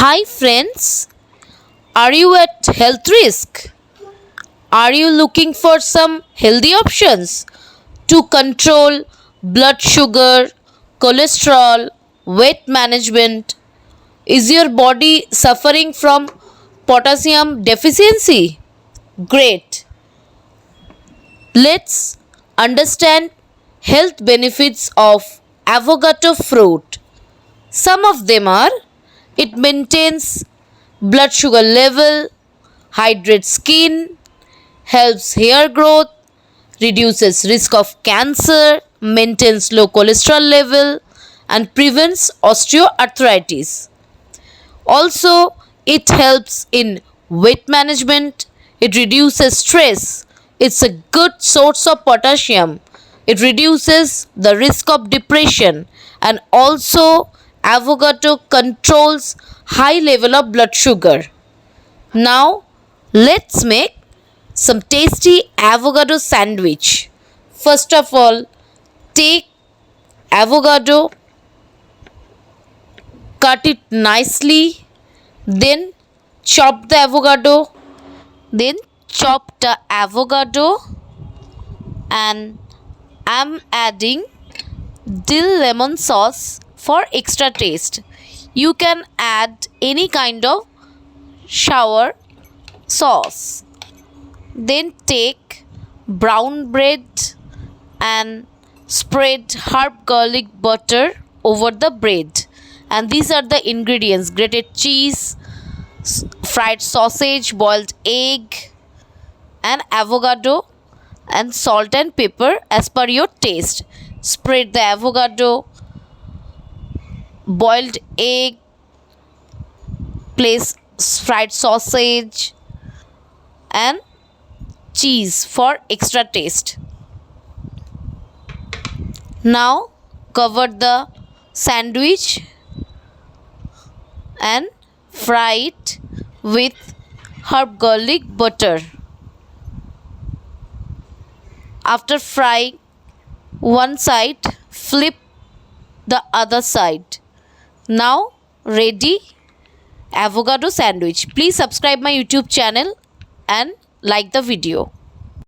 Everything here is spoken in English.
Hi friends, are you at health risk? Are you looking for some healthy options to control blood sugar, cholesterol, weight management? Is your body suffering from potassium deficiency? Great. Let's understand health benefits of avocado fruit. Some of them are: it maintains blood sugar level, hydrates skin, helps hair growth, reduces risk of cancer, maintains low cholesterol level, and prevents osteoarthritis. Also, it helps in weight management, it reduces stress, it's a good source of potassium, it reduces the risk of depression, and also avocado controls high level of blood sugar. Now, let's make some tasty avocado sandwich. First of all, take avocado, cut it nicely, then chop the avocado, then chop the avocado, and I'm adding dill lemon sauce for extra taste. You can add any kind of sour sauce. Then take brown bread and spread herb garlic butter over the bread. And these are the ingredients: grated cheese, fried sausage, boiled egg, and avocado, and salt and pepper as per your taste. Spread the avocado, boiled egg, place fried sausage, and cheese for extra taste. Now cover the sandwich and fry it with herb garlic butter. After frying one side, flip the other side. Now ready avocado sandwich. Please subscribe my YouTube channel and like the video.